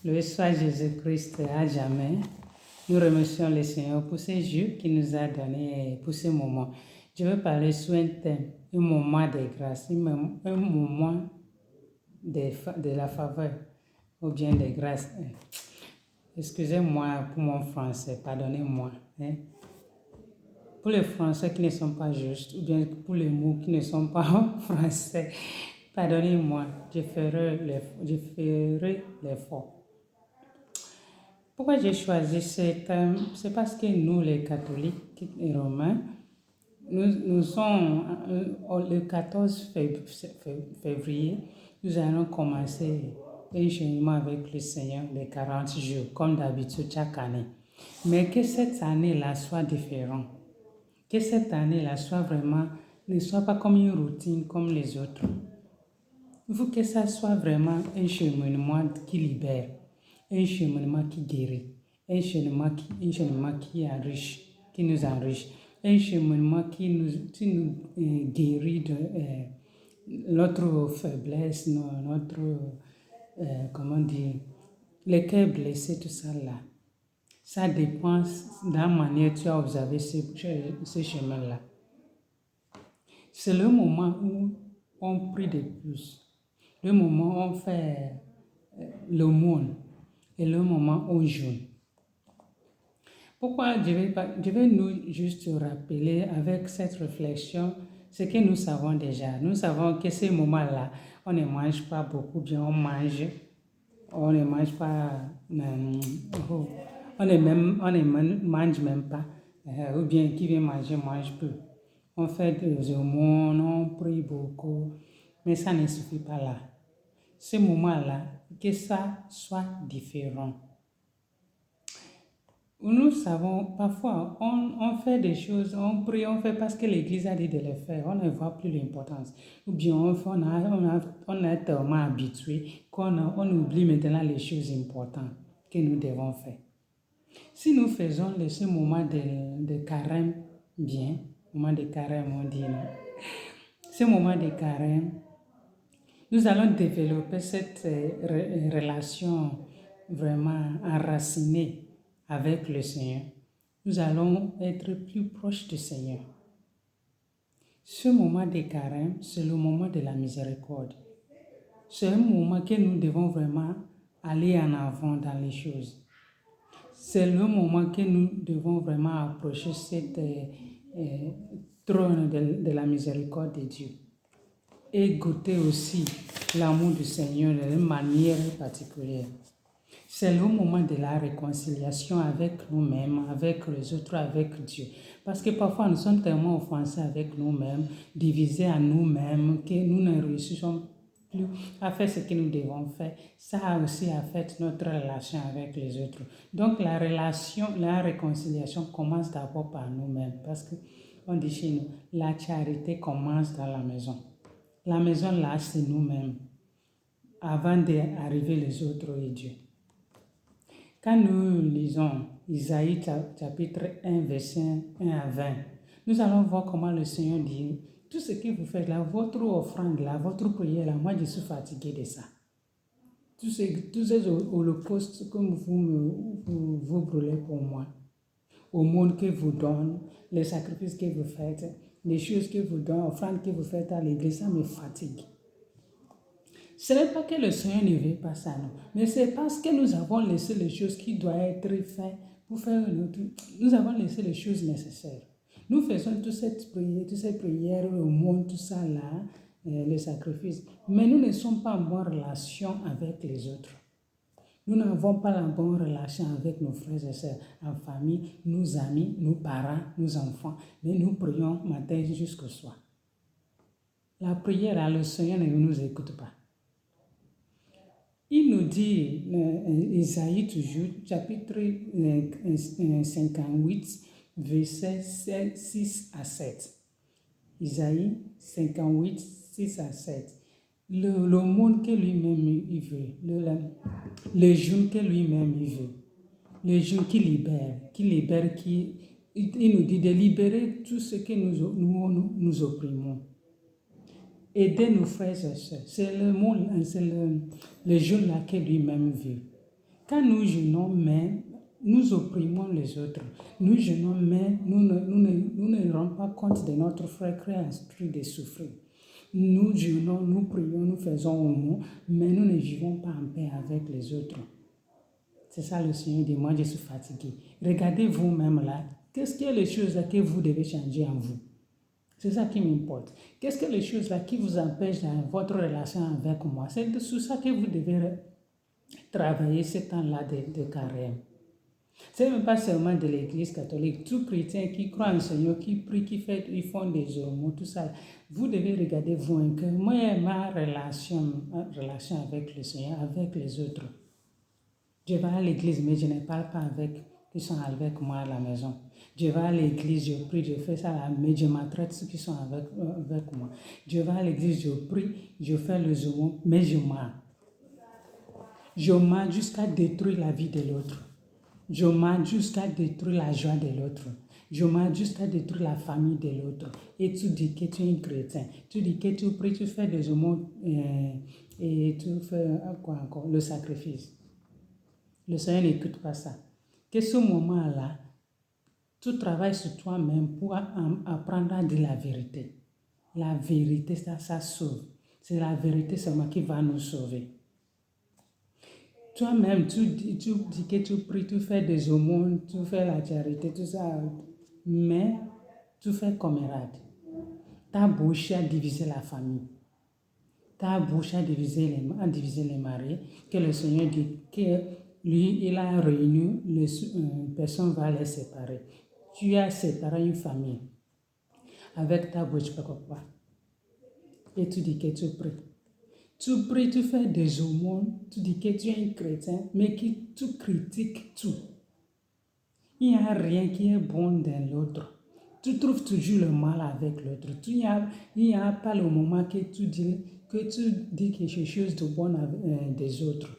Loué soit Jésus-Christ à jamais. Nous remercions le Seigneur pour ces jours qu'il nous a donnés, pour ce moment. Je veux parler sur un thème, un moment de grâce, un moment de la faveur ou bien de grâce. Excusez-moi pour mon français, pardonnez-moi. Pour les Français qui ne sont pas justes, ou bien pour les mots qui ne sont pas français, pardonnez-moi, je ferai l'effort. Pourquoi j'ai choisi ce thème? C'est parce que nous, les catholiques et romains, nous sommes le 14 février, nous allons commencer un cheminement avec le Seigneur, les 40 jours, comme d'habitude chaque année. Mais que cette année-là soit différente. Que cette année-là soit vraiment, ne soit pas comme une routine comme les autres. Il faut que ça soit vraiment un cheminement qui libère, un cheminement qui guérit, un cheminement qui enrichit, qui nous enrichit, un cheminement qui nous guérit de notre faiblesse, notre, comment dire, les cœurs blessés, tout ça là. Ça dépend de la manière tu as observé ce chemin-là. C'est le moment où on prie de plus. Le moment où on fait l'aumône et le moment où on jeûne. Pourquoi je vais nous juste rappeler avec cette réflexion ce que nous savons déjà. Nous savons que ces moments-là, on ne mange pas beaucoup, bien on ne mange pas, on ne mange même pas, ou bien qui vient manger, mange peu. On fait des aumônes, on prie beaucoup, mais ça ne suffit pas là. Ce moment-là, que ça soit différent. Nous savons, parfois, on fait des choses, on prie, on fait parce que l'Église a dit de le faire, on ne voit plus l'importance. Ou bien on est tellement habitué qu'on oublie maintenant les choses importantes que nous devons faire. Si nous faisons ce moment de carême bien, moment de carême, on dit non. Ce moment de carême, nous allons développer cette relation vraiment enracinée avec le Seigneur. Nous allons être plus proches du Seigneur. Ce moment de carême, c'est le moment de la miséricorde. C'est un moment que nous devons vraiment aller en avant dans les choses. C'est le moment que nous devons vraiment approcher cette trône de la miséricorde de Dieu. Et goûter aussi l'amour du Seigneur d'une manière particulière. C'est le moment de la réconciliation avec nous-mêmes, avec les autres, avec Dieu. Parce que parfois nous sommes tellement offensés avec nous-mêmes, divisés en nous-mêmes, que nous ne réussissons plus à faire ce que nous devons faire. Ça a aussi affecté notre relation avec les autres. Donc la réconciliation commence d'abord par nous-mêmes. Parce qu'on dit chez nous, la charité commence dans la maison. La maison là, c'est nous-mêmes, avant d'arriver les autres et Dieu. Quand nous lisons Isaïe chapitre 1, verset 1 à 20, nous allons voir comment le Seigneur dit, tout ce que vous faites là, votre offrande là, votre prière là, moi je suis fatigué de ça. Tous ces holocaustes que vous brûlez pour moi, au monde que vous donne, les sacrifices que vous faites, les choses que vous donnez, offrandes que vous faites à l'église, ça me fatigue. Ce n'est pas que le Seigneur ne veut pas ça, non. Mais c'est parce que nous avons laissé les choses qui doivent être faites pour faire notre... Nous avons laissé les choses nécessaires. Nous faisons toutes ces prières au monde, tout ça là, les sacrifices. Mais nous ne sommes pas en bonne relation avec les autres. Nous n'avons pas la bonne relation avec nos frères et sœurs, en famille, nos amis, nos parents, nos enfants. Mais nous prions matin jusqu'au soir. La prière, le Seigneur ne nous écoute pas. Il nous dit, Isaïe toujours, chapitre 58, versets 6 à 7. Isaïe 58, 6 à 7. Le monde que lui-même il veut, le jeûne que lui-même il veut, le jeûne qui libère, il nous dit de libérer tout ce que nous opprimons. Aider nos frères et sœurs, c'est le jeûne là que lui-même veut. Quand nous jeûnons, mais nous opprimons les autres. Nous jeûnons, mais nous ne rendons pas compte de notre frère qui est instruit de souffrir. Nous jeûnons, nous prions, nous faisons au mot, mais nous ne vivons pas en paix avec les autres. C'est ça le Seigneur dit, moi je suis fatigué. Regardez vous-même là, qu'est-ce que les choses là que vous devez changer en vous? C'est ça qui m'importe. Qu'est-ce que les choses là qui vous empêchent dans votre relation avec moi? C'est sur ça que vous devez travailler ce temps-là de carême. Ce n'est même pas seulement de l'Église catholique. Tout chrétien qui croit en Seigneur, qui prie, ils font des aumônes, tout ça. Vous devez regarder vous que moi, ma relation avec le Seigneur, avec les autres. Je vais à l'église, mais je ne parle pas avec qui sont avec moi à la maison. Je vais à l'église, je prie, je fais ça là, mais je maltraite ceux qui sont avec moi. Je vais à l'église, je prie, je fais les aumônes, mais je mens. Je mens jusqu'à détruire la vie de l'autre. Je mens jusqu'à détruire la joie de l'autre. Je mens jusqu'à détruire la famille de l'autre. Et tu dis que tu es un chrétien. Tu dis que tu pries, tu fais des aumônes et tu fais quoi encore? Le sacrifice. Le Seigneur n'écoute pas ça. Que ce moment-là, tu travailles sur toi-même pour apprendre à dire la vérité. La vérité, ça sauve. C'est la vérité seulement qui va nous sauver. Toi-même, tu dis que tu pries, tu fais des aumônes, tu fais la charité, tout ça, mais tu fais comme Hérode. Ta bouche a divisé la famille. Ta bouche a divisé les maris, que le Seigneur dit que lui, il a réuni, personne va les séparer. Tu as séparé une famille avec ta bouche, quoi. Et tu dis que tu pries. Tu pries, tu fais des aumônes, tu dis que tu es un chrétien, mais que tu critiques tout. Il n'y a rien qui est bon dans l'autre. Tu trouves toujours le mal avec l'autre. Il n'y a pas le moment que tu dis quelque chose de bon des autres.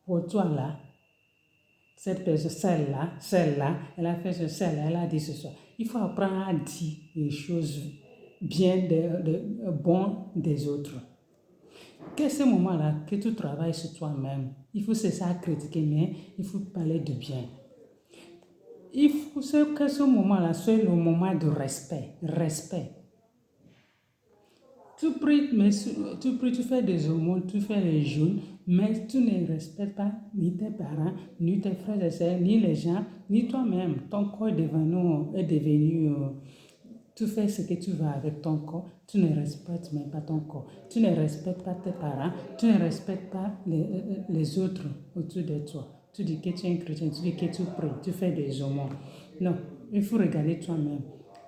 Pour toi là, cette personne, celle-là, elle a fait celle-là, elle a dit ce soir. Il faut apprendre à dire les choses bien, bon des autres. Que ce moment-là, que tu travailles sur toi-même, il faut cesser à critiquer, mais il faut parler de bien. Il faut que ce moment-là soit le moment de respect. Respect. Tu pries, tu fais des aumônes, tu fais les jeûnes, mais tu ne respectes pas ni tes parents, ni tes frères et sœurs, ni les gens, ni toi-même. Ton corps est devenu tu fais ce que tu veux avec ton corps, tu ne respectes même pas ton corps. Tu ne respectes pas tes parents, tu ne respectes pas les autres autour de toi. Tu dis que tu es un chrétien, tu dis que tu pries, tu fais des aumônes. Non, il faut regarder toi-même,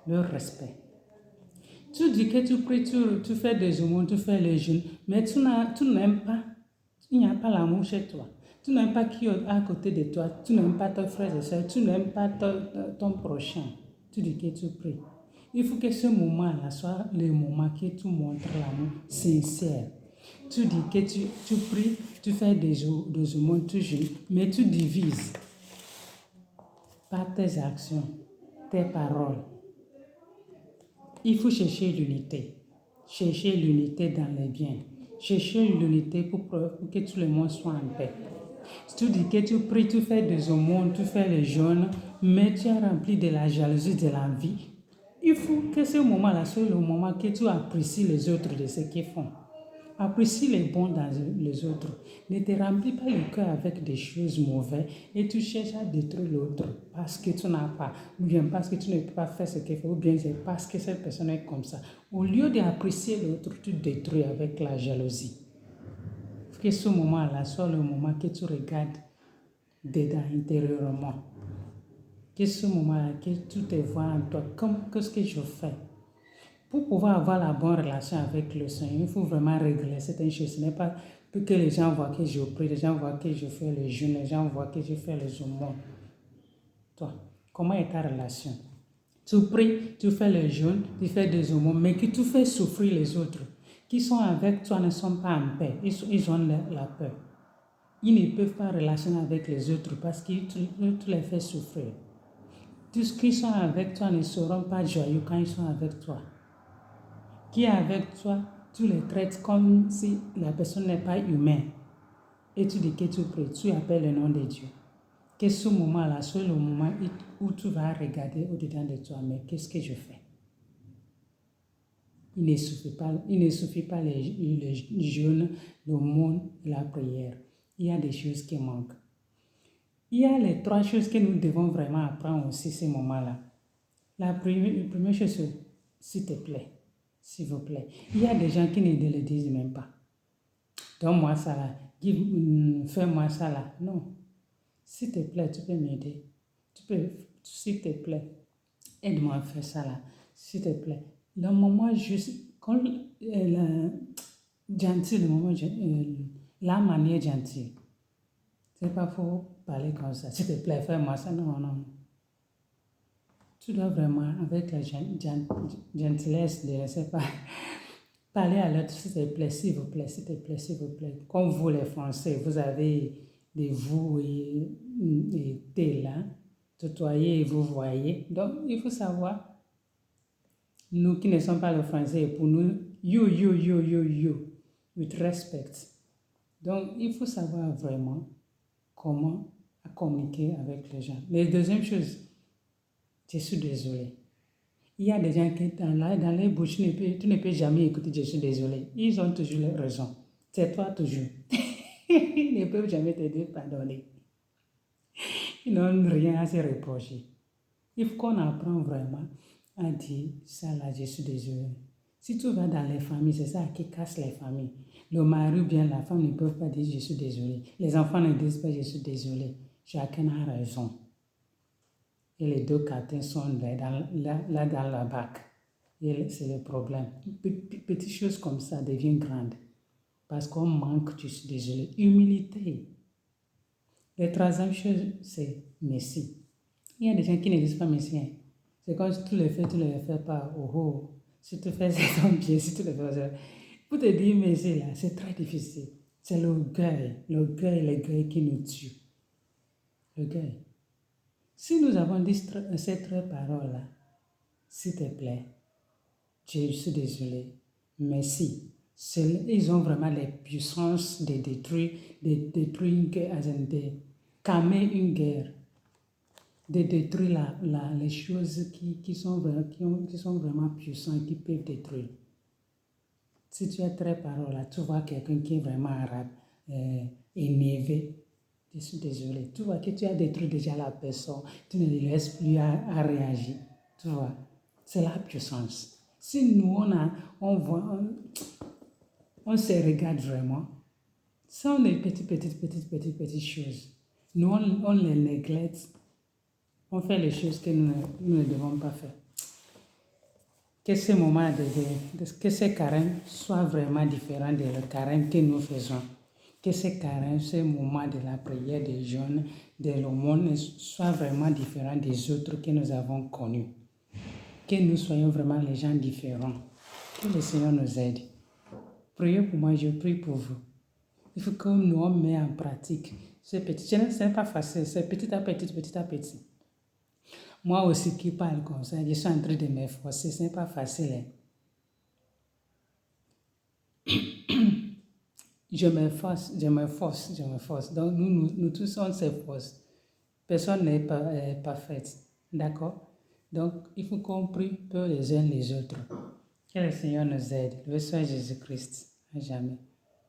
le respect. Tu dis que tu pries, tu fais des aumônes, tu fais les jeûnes, mais tu n'aimes pas, il n'y a pas l'amour chez toi. Tu n'aimes pas qui est à côté de toi, tu n'aimes pas tes frères et sœurs, tu n'aimes pas ton prochain. Tu dis que tu pries. Il faut que ce moment-là soit le moment que tu montres l'amour sincère. Tu dis que tu pries, tu fais des aumônes, tu jeûnes, mais tu divises par tes actions, tes paroles. Il faut chercher l'unité. Chercher l'unité dans les biens. Chercher l'unité pour que tout le monde soit en paix. Si tu dis que tu pries, tu fais des aumônes, tu fais les jeûnes, mais tu es rempli de la jalousie, de l'envie, il faut que ce moment-là soit le moment que tu apprécies les autres de ce qu'ils font. Apprécie les bons dans les autres. Ne te remplis pas le cœur avec des choses mauvaises et tu cherches à détruire l'autre parce que tu n'as pas, ou bien parce que tu ne peux pas faire ce qu'il faut, ou bien c'est parce que cette personne est comme ça. Au lieu d'apprécier l'autre, tu détruis avec la jalousie. Il faut que ce moment-là soit le moment que tu regardes dedans intérieurement. Que ce moment-là, que tu te vois en toi, qu'est-ce que je fais? Pour pouvoir avoir la bonne relation avec le Seigneur, il faut vraiment régler certaines choses. Ce n'est pas que les gens voient que je prie, les gens voient que je fais le jeûne, les gens voient que je fais les aumônes. Toi, comment est ta relation? Tu pries, tu fais le jeûne, tu fais des aumônes, mais que tu fais souffrir les autres. Qui sont avec toi ne sont pas en paix, ils ont la peur. Ils ne peuvent pas relationner avec les autres parce que tu les fais souffrir. Tous ceux qui sont avec toi ne seront pas joyeux quand ils sont avec toi. Qui est avec toi, tu les traites comme si la personne n'est pas humaine. et tu dis que tu pries, tu appelles le nom de Dieu. Que ce moment-là soit le moment où tu vas regarder au-dedans de toi, mais qu'est-ce que je fais? Il ne suffit pas le jeûne, l'aumône et la prière. Il y a des choses qui manquent. Il y a les 3 choses que nous devons vraiment apprendre aussi ces moments-là. La première chose, c'est s'il te plaît, s'il vous plaît. Il y a des gens qui ne le disent même pas. Donne-moi ça là, fais-moi ça là. Non. S'il te plaît, tu peux m'aider. S'il te plaît, aide-moi à faire ça là. S'il te plaît. Le moment juste, quand gentil, le moment, la manière gentille. C'est pas faut parler comme ça. S'il te plaît, fais-moi ça. Non, non. Tu dois vraiment, avec la gentillesse, je ne sais pas, parler à l'autre, s'il te plaît, s'il vous plaît, s'il te plaît, s'il vous plaît. Comme vous les Français, vous avez des vous et t'es là, tutoyer et vous voyez. Donc, il faut savoir, nous qui ne sommes pas le français, pour nous, you, with respect. Donc, il faut savoir vraiment comment communiquer avec les gens. La deuxième chose, je suis désolé. Il y a des gens qui, dans les bouches, tu ne peux jamais écouter je suis désolé. Ils ont toujours raison. C'est toi toujours. Ils ne peuvent jamais te dire pardonner. Ils n'ont rien à se reprocher. Il faut qu'on apprenne vraiment à dire ça là, je suis désolé. Si tu vas dans les familles, c'est ça qui casse les familles. Le mari ou bien la femme ne peuvent pas dire je suis désolé. Les enfants ne disent pas je suis désolé. Chacun a raison. Et les deux cartons sont là dans la bac. Et c'est le problème. Petites choses comme ça deviennent grandes. Parce qu'on manque, je suis désolé. Humilité. La troisième chose, c'est merci. Il y a des gens qui ne disent pas merci. C'est comme si tu le fais pas. Oh, oh. Si tu fais ça, tant bien. Si tu le fais, pour te dire merci, là, c'est très difficile. C'est l'orgueil qui nous tue. L'orgueil. Si nous avons dit ces 3 paroles-là, s'il te plaît, je suis désolé, merci. Ils ont vraiment la puissance de détruire une guerre, de calmer une guerre, de détruire les choses qui sont vraiment puissantes, qui peuvent détruire. Si tu as 3 paroles là, tu vois quelqu'un qui est vraiment arabe, énervé, je suis désolé. Tu vois que tu as détruit déjà la personne, tu ne lui laisses plus à réagir. Tu vois, c'est la puissance. Si nous, on se regarde vraiment, ça on est petites choses. Nous, on les néglecte. On fait les choses que nous ne devons pas faire. Que ce moment que ce carême soit vraiment différent de le carême que nous faisons. Que ce carême, ce moment de la prière, des jeûnes, de l'aumône soit vraiment différent des autres que nous avons connus. Que nous soyons vraiment les gens différents. Que le Seigneur nous aide. Priez pour moi, je prie pour vous. Il faut que nous on met en pratique. Ce n'est pas facile, c'est petit à petit. Moi aussi qui parle comme ça, je suis en train de m'efforcer, ce n'est pas facile. Je m'efforce. Donc nous tous on s'efforce. Personne n'est parfait. D'accord? Donc il faut qu'on prie pour les uns les autres. Que le Seigneur nous aide. Le Seigneur Jésus-Christ. À jamais.